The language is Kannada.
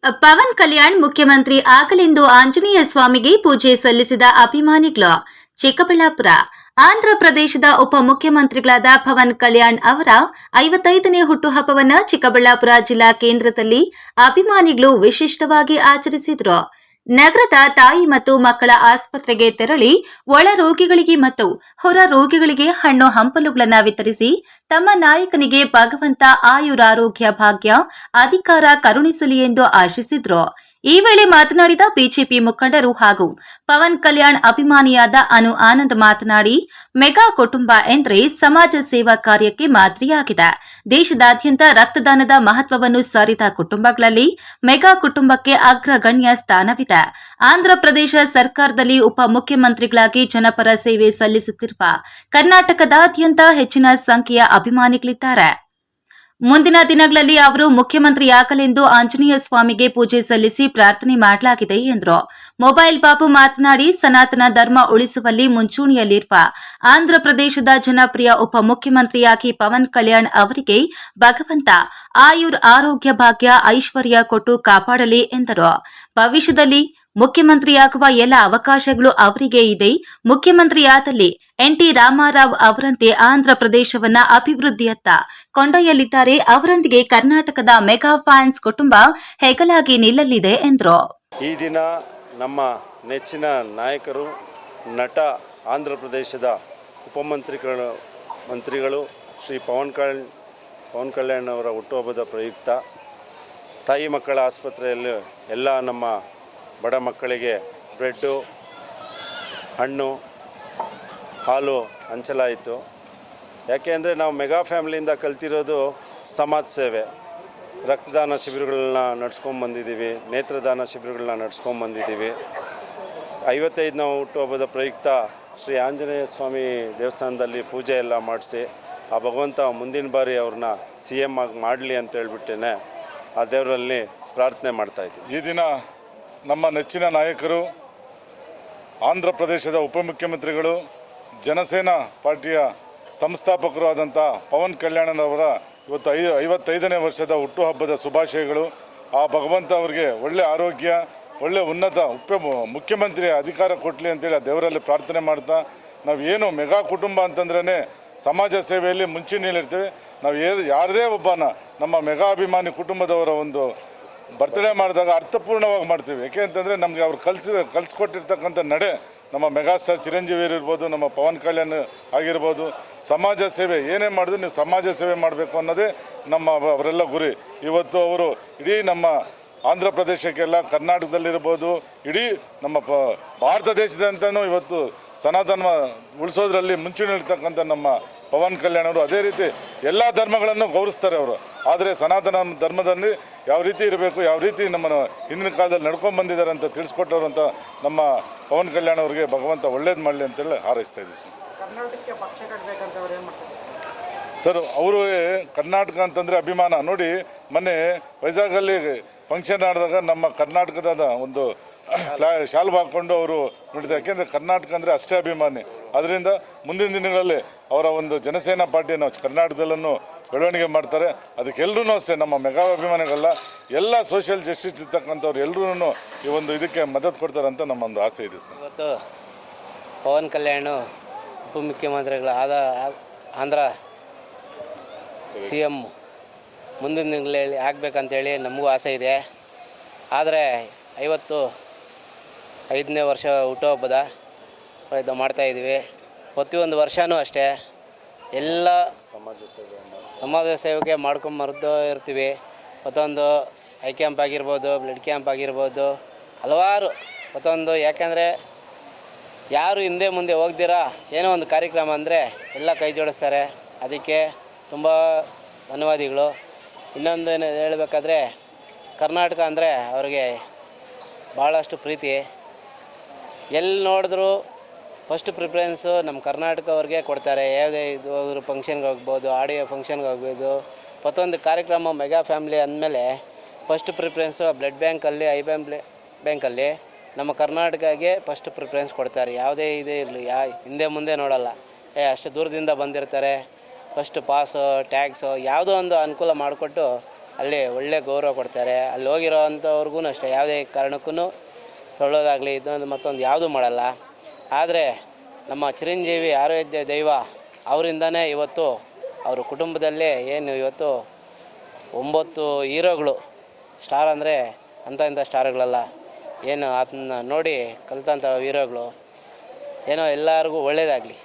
ಪವನ್ ಕಲ್ಯಾಣ್ ಮುಖ್ಯಮಂತ್ರಿ ಆಗಲೆಂದು ಆಂಜನೇಯ ಸ್ವಾಮಿಗೆ ಪೂಜೆ ಸಲ್ಲಿಸಿದ ಅಭಿಮಾನಿಗಳು. ಚಿಕ್ಕಬಳ್ಳಾಪುರ. ಆಂಧ್ರ ಪ್ರದೇಶದ ಉಪಮುಖ್ಯಮಂತ್ರಿಗಳಾದ ಪವನ್ ಕಲ್ಯಾಣ್ ಅವರ 55ನೇ ಹುಟ್ಟುಹಬ್ಬವನ್ನು ಚಿಕ್ಕಬಳ್ಳಾಪುರ ಜಿಲ್ಲಾ ಕೇಂದ್ರದಲ್ಲಿ ಅಭಿಮಾನಿಗಳು ವಿಶಿಷ್ಟವಾಗಿ ಆಚರಿಸಿದರು. ನಗರದ ತಾಯಿ ಮತ್ತು ಮಕ್ಕಳ ಆಸ್ಪತ್ರೆಗೆ ತೆರಳಿ ಒಳ ರೋಗಿಗಳಿಗೆ ಮತ್ತು ಹೊರ ರೋಗಿಗಳಿಗೆ ಹಣ್ಣು ಹಂಪಲುಗಳನ್ನು ವಿತರಿಸಿ ತಮ್ಮ ನಾಯಕನಿಗೆ ಭಗವಂತ ಆಯುರಾರೋಗ್ಯ ಭಾಗ್ಯ ಅಧಿಕಾರ ಕರುಣಿಸಲಿ ಎಂದು ಆಶಿಸಿದ್ರು. ಈ ವೇಳೆ ಮಾತನಾಡಿದ ಬಿಜೆಪಿ ಮುಖಂಡರು ಹಾಗೂ ಪವನ್ ಕಲ್ಯಾಣ್ ಅಭಿಮಾನಿಯಾದ ಅನು ಆನಂದ್ ಮಾತನಾಡಿ, ಮೆಗಾ ಕುಟುಂಬ ಎಂದರೆ ಸಮಾಜ ಸೇವಾ ಕಾರ್ಯಕ್ಕೆ ಮಾದರಿಯಾಗಿದೆ. ದೇಶದಾದ್ಯಂತ ರಕ್ತದಾನದ ಮಹತ್ವವನ್ನು ಸಾರಿದ ಕುಟುಂಬಗಳಲ್ಲಿ ಮೆಗಾ ಕುಟುಂಬಕ್ಕೆ ಅಗ್ರಗಣ್ಯ ಸ್ಥಾನವಿದೆ. ಆಂಧ್ರ ಪ್ರದೇಶ ಸರ್ಕಾರದಲ್ಲಿ ಉಪಮುಖ್ಯಮಂತ್ರಿಗಳಾಗಿ ಜನಪರ ಸೇವೆ ಸಲ್ಲಿಸುತ್ತಿರುವ ಕರ್ನಾಟಕದಾದ್ಯಂತ ಹೆಚ್ಚಿನ ಸಂಖ್ಯೆಯ ಅಭಿಮಾನಿಗಳಿದ್ದಾರೆ. ಮುಂದಿನ ದಿನಗಳಲ್ಲಿ ಅವರು ಮುಖ್ಯಮಂತ್ರಿಯಾಗಲೆಂದು ಆಂಜನೇಯ ಸ್ವಾಮಿಗೆ ಪೂಜೆ ಸಲ್ಲಿಸಿ ಪ್ರಾರ್ಥನೆ ಮಾಡಲಾಗಿದೆ ಎಂದರು. ಮೊಬೈಲ್ ಬಾಬು ಮಾತನಾಡಿ, ಸನಾತನ ಧರ್ಮ ಉಳಿಸುವಲ್ಲಿ ಮುಂಚೂಣಿಯಲ್ಲಿರುವ ಆಂಧ್ರ ಪ್ರದೇಶದ ಜನಪ್ರಿಯ ಉಪಮುಖ್ಯಮಂತ್ರಿಯಾಗಿ ಪವನ್ ಕಲ್ಯಾಣ್ ಅವರಿಗೆ ಭಗವಂತ ಆರೋಗ್ಯ ಭಾಗ್ಯ ಐಶ್ವರ್ಯ ಕೊಟ್ಟು ಕಾಪಾಡಲಿ ಎಂದರು. ಭವಿಷ್ಯದಲ್ಲಿ ಮುಖ್ಯಮಂತ್ರಿಯಾಗುವ ಎಲ್ಲ ಅವಕಾಶಗಳು ಅವರಿಗೆ ಇದೆ. ಮುಖ್ಯಮಂತ್ರಿಯಾದಲ್ಲಿ ಎನ್.ಟಿ. ರಾಮಾರಾವ್ ಅವರಂತೆ ಆಂಧ್ರ ಪ್ರದೇಶವನ್ನ ಅಭಿವೃದ್ಧಿಯತ್ತ ಕೊಂಡೊಯ್ಯಲಿದ್ದಾರೆ. ಅವರೊಂದಿಗೆ ಕರ್ನಾಟಕದ ಮೆಗಾ ಫ್ಯಾನ್ಸ್ ಕುಟುಂಬ ಹೆಗಲಾಗಿ ನಿಲ್ಲಲಿದೆ ಎಂದರು. ಈ ದಿನ ನಮ್ಮ ನೆಚ್ಚಿನ ನಾಯಕರು, ನಟ, ಆಂಧ್ರ ಪ್ರದೇಶದ ಮಂತ್ರಿಗಳು ಶ್ರೀ ಪವನ್ ಕಲ್ಯಾಣ್ ಅವರ ಹುಟ್ಟುಹಬ್ಬದ ಪ್ರಯುಕ್ತ ತಾಯಿ ಮಕ್ಕಳ ಆಸ್ಪತ್ರೆಯಲ್ಲಿ ಎಲ್ಲ ನಮ್ಮ ಬಡ ಮಕ್ಕಳಿಗೆ ಬ್ರೆಡ್ಡು, ಹಣ್ಣು, ಹಾಲು ಹಂಚಲಾಯಿತು. ಯಾಕೆ ಅಂದರೆ ನಾವು ಮೆಗಾ ಫ್ಯಾಮಿಲಿಯಿಂದ ಕಲ್ತಿರೋದು ಸಮಾಜ ಸೇವೆ. ರಕ್ತದಾನ ಶಿಬಿರಗಳನ್ನ ನಡೆಸ್ಕೊಂಬಂದಿದ್ದೀವಿ, ನೇತ್ರದಾನ ಶಿಬಿರಗಳನ್ನ ನಡೆಸ್ಕೊಂಬಂದಿದ್ದೀವಿ. 55ನೇ ಹುಟ್ಟುಹಬ್ಬದ ಪ್ರಯುಕ್ತ ಶ್ರೀ ಆಂಜನೇಯ ಸ್ವಾಮಿ ದೇವಸ್ಥಾನದಲ್ಲಿ ಪೂಜೆ ಎಲ್ಲ ಮಾಡಿಸಿ ಆ ಭಗವಂತ ಮುಂದಿನ ಬಾರಿ ಅವ್ರನ್ನ CM ಆಗಿ ಮಾಡಲಿ ಅಂತ ಹೇಳ್ಬಿಟ್ಟೇನೆ ಆ ದೇವರಲ್ಲಿ ಪ್ರಾರ್ಥನೆ ಮಾಡ್ತಾಯಿದ್ವಿ. ಈ ದಿನ ನಮ್ಮ ನೆಚ್ಚಿನ ನಾಯಕರು, ಆಂಧ್ರ ಪ್ರದೇಶದ ಉಪಮುಖ್ಯಮಂತ್ರಿಗಳು, ಜನಸೇನಾ ಪಾರ್ಟಿಯ ಸಂಸ್ಥಾಪಕರು ಆದಂಥ ಪವನ್ ಕಲ್ಯಾಣನವರ ಇವತ್ತು 55ನೇ ವರ್ಷದ ಹುಟ್ಟುಹಬ್ಬದ ಶುಭಾಶಯಗಳು. ಆ ಭಗವಂತ ಅವರಿಗೆ ಒಳ್ಳೆಯ ಆರೋಗ್ಯ, ಒಳ್ಳೆಯ ಉನ್ನತ ಮುಖ್ಯಮಂತ್ರಿ ಅಧಿಕಾರ ಕೊಡಲಿ ಅಂತೇಳಿ ಆ ದೇವರಲ್ಲಿ ಪ್ರಾರ್ಥನೆ ಮಾಡ್ತಾ, ನಾವು ಏನು ಮೆಗಾ ಕುಟುಂಬ ಅಂತಂದ್ರೇ ಸಮಾಜ ಸೇವೆಯಲ್ಲಿ ಮುಂಚೂಣಿಯಲ್ಲಿರ್ತೇವೆ. ನಾವು ಯಾರದೇ ಒಬ್ಬನ ನಮ್ಮ ಮೆಗಾ ಅಭಿಮಾನಿ ಕುಟುಂಬದವರ ಒಂದು ಬರ್ತ್ಡೇ ಮಾಡಿದಾಗ ಅರ್ಥಪೂರ್ಣವಾಗಿ ಮಾಡ್ತೀವಿ. ಯಾಕೆ ಅಂತಂದರೆ ನಮಗೆ ಅವ್ರು ಕಲಿಸ್ಕೊಟ್ಟಿರ್ತಕ್ಕಂಥ ನಡೆ, ನಮ್ಮ ಮೆಗಾಸ್ಟಾರ್ ಚಿರಂಜೀವಿ ಇರ್ಬೋದು, ನಮ್ಮ ಪವನ್ ಕಲ್ಯಾಣ್ ಆಗಿರ್ಬೋದು, ಸಮಾಜ ಸೇವೆ ಏನೇ ಮಾಡಿದ್ರು ನೀವು ಸಮಾಜ ಸೇವೆ ಮಾಡಬೇಕು ಅನ್ನೋದೇ ಅವರೆಲ್ಲ ಗುರಿ. ಇವತ್ತು ಅವರು ಇಡೀ ನಮ್ಮ ಆಂಧ್ರ ಪ್ರದೇಶಕ್ಕೆಲ್ಲ, ಕರ್ನಾಟಕದಲ್ಲಿರ್ಬೋದು, ಇಡೀ ನಮ್ಮ ಭಾರತ ದೇಶದಂತನೂ ಇವತ್ತು ಸನಾತನ ಉಳಿಸೋದ್ರಲ್ಲಿ ಮುಂಚೂಣಿರ್ತಕ್ಕಂಥ ನಮ್ಮ ಪವನ್ ಕಲ್ಯಾಣ್ ಅವರು ಅದೇ ರೀತಿ ಎಲ್ಲ ಧರ್ಮಗಳನ್ನು ಗೌರವಿಸ್ತಾರೆ ಅವರು. ಆದರೆ ಸನಾತನ ಧರ್ಮದಲ್ಲಿ ಯಾವ ರೀತಿ ಇರಬೇಕು, ಯಾವ ರೀತಿ ನಮ್ಮನ್ನು ಹಿಂದಿನ ಕಾಲದಲ್ಲಿ ನಡ್ಕೊಂಡು ಬಂದಿದ್ದಾರೆ ಅಂತ ತಿಳಿಸ್ಕೊಟ್ಟವರು ಅಂತ ನಮ್ಮ ಪವನ್ ಕಲ್ಯಾಣ್ ಅವರಿಗೆ ಭಗವಂತ ಒಳ್ಳೇದು ಮಾಡಲಿ ಅಂತೇಳಿ ಹಾರೈಸ್ತಾ ಇದ್ದೀವಿ ಸರ್. ಅವರು ಕರ್ನಾಟಕ ಅಂತಂದರೆ ಅಭಿಮಾನ. ನೋಡಿ, ಮೊನ್ನೆ ವೈಜಾಗಲ್ಲಿ ಫಂಕ್ಷನ್ ಆಡಿದಾಗ ನಮ್ಮ ಕರ್ನಾಟಕದ ಒಂದು ಶಾಲ್ವ್ ಹಾಕ್ಕೊಂಡು ಅವರು ನೋಡಿದ್ರು. ಯಾಕೆಂದರೆ ಕರ್ನಾಟಕ ಅಂದರೆ ಅಷ್ಟೇ ಅಭಿಮಾನಿ. ಅದರಿಂದ ಮುಂದಿನ ದಿನಗಳಲ್ಲಿ ಅವರ ಒಂದು ಜನಸೇನಾ ಪಾರ್ಟಿಯನ್ನು ಕರ್ನಾಟಕದಲ್ಲೂ ಬೆಳವಣಿಗೆ ಮಾಡ್ತಾರೆ. ಅದಕ್ಕೆಲ್ಲರೂ ಅಷ್ಟೇ, ನಮ್ಮ ಮೆಗಾ ಅಭಿಮಾನಿಗಳಲ್ಲ, ಎಲ್ಲ ಸೋಷಿಯಲ್ ಜಸ್ಟಿಸ್ ಇರ್ತಕ್ಕಂಥವ್ರು ಎಲ್ಲರೂ ಈ ಒಂದು ಇದಕ್ಕೆ ಮದತ್ತು ಕೊಡ್ತಾರೆ ಅಂತ ನಮ್ಮೊಂದು ಆಸೆ ಇದೆ ಸರ್. ಇವತ್ತು ಪವನ್ ಕಲ್ಯಾಣ್ ಉಪಮುಖ್ಯಮಂತ್ರಿಗಳಾದ ಆಂಧ್ರ CM ಮುಂದಿನ ದಿನಗಳಲ್ಲಿ ಆಗಬೇಕಂತೇಳಿ ನಮಗೂ ಆಸೆ ಇದೆ. ಆದರೆ 55ನೇ ವರ್ಷ ಹುಟ್ಟುಹಬ್ಬದ ಇದು ಮಾಡ್ತಾಯಿದ್ದೀವಿ. ಪ್ರತಿಯೊಂದು ವರ್ಷವೂ ಅಷ್ಟೇ ಎಲ್ಲ ಸಮಾಜ ಸೇವೆಗೆ ಮಾಡ್ಕೊಂಬರ್ದು ಇರ್ತೀವಿ. ಮತ್ತೊಂದು ಐ ಕ್ಯಾಂಪ್ ಆಗಿರ್ಬೋದು, ಬ್ಲಡ್ ಕ್ಯಾಂಪ್ ಆಗಿರ್ಬೋದು, ಹಲವಾರು ಮತ್ತೊಂದು. ಯಾಕೆಂದರೆ ಯಾರು ಹಿಂದೆ ಮುಂದೆ ಹೋಗ್ದಿರಾ ಏನೋ ಒಂದು ಕಾರ್ಯಕ್ರಮ ಅಂದರೆ ಎಲ್ಲ ಕೈ ಜೋಡಿಸ್ತಾರೆ. ಅದಕ್ಕೆ ತುಂಬ ಧನ್ಯವಾದಗಳು. ಇನ್ನೊಂದು ಹೇಳಬೇಕಾದ್ರೆ ಕರ್ನಾಟಕ ಅಂದರೆ ಅವ್ರಿಗೆ ಭಾಳಷ್ಟು ಪ್ರೀತಿ. ಎಲ್ಲಿ ನೋಡಿದ್ರು ಫಸ್ಟ್ ಪ್ರಿಫರೆನ್ಸು ನಮ್ಮ ಕರ್ನಾಟಕ ಅವ್ರಿಗೆ ಕೊಡ್ತಾರೆ. ಯಾವುದೇ ಇದು ಫಂಕ್ಷನ್ಗೆ ಹೋಗ್ಬೋದು, ಆಡಿಯೋ ಫಂಕ್ಷನ್ಗೆ ಹೋಗ್ಬೋದು, ಮತ್ತೊಂದು ಕಾರ್ಯಕ್ರಮ ಮೆಗಾ ಫ್ಯಾಮಿಲಿ ಅಂದಮೇಲೆ ಫಸ್ಟ್ ಪ್ರಿಫರೆನ್ಸು ಬ್ಲಡ್ ಬ್ಯಾಂಕಲ್ಲಿ, ಐ ಬ್ಯಾಂಕಲ್ಲಿ ನಮ್ಮ ಕರ್ನಾಟಕಗೆ ಫಸ್ಟ್ ಪ್ರಿಫರೆನ್ಸ್ ಕೊಡ್ತಾರೆ. ಯಾವುದೇ ಇದೇ ಇರಲಿ, ಹಿಂದೆ ಮುಂದೆ ನೋಡಲ್ಲ. ಅಷ್ಟು ದೂರದಿಂದ ಬಂದಿರ್ತಾರೆ, ಫಸ್ಟ್ ಪಾಸು, ಟ್ಯಾಕ್ಸು ಯಾವುದೋ ಒಂದು ಅನುಕೂಲ ಮಾಡಿಕೊಟ್ಟು ಅಲ್ಲಿ ಒಳ್ಳೆ ಗೌರವ ಕೊಡ್ತಾರೆ. ಅಲ್ಲಿ ಹೋಗಿರೋ ಅಂಥವ್ರಿಗೂ ಅಷ್ಟೇ ಯಾವುದೇ ಕಾರಣಕ್ಕೂ ತೊಳ್ಳೋದಾಗಲಿ ಇದೊಂದು ಮತ್ತೊಂದು ಯಾವುದೂ ಮಾಡಲ್ಲ. ಆದರೆ ನಮ್ಮ ಚಿರಂಜೀವಿ ಆರಾಧ್ಯ ದೈವ ಅವರಿಂದನೇ ಇವತ್ತು ಅವ್ರ ಕುಟುಂಬದಲ್ಲೇ ಏನು ಇವತ್ತು 9 ಹೀರೋಗಳು, ಸ್ಟಾರ್ ಅಂದರೆ ಅಂಥ ಸ್ಟಾರ್ಗಳಲ್ಲ, ಏನು ಅದನ್ನ ನೋಡಿ ಕಲಿತಂಥ ಹೀರೋಗಳು, ಏನೋ ಎಲ್ಲರಿಗೂ ಒಳ್ಳೆಯದಾಗಲಿ.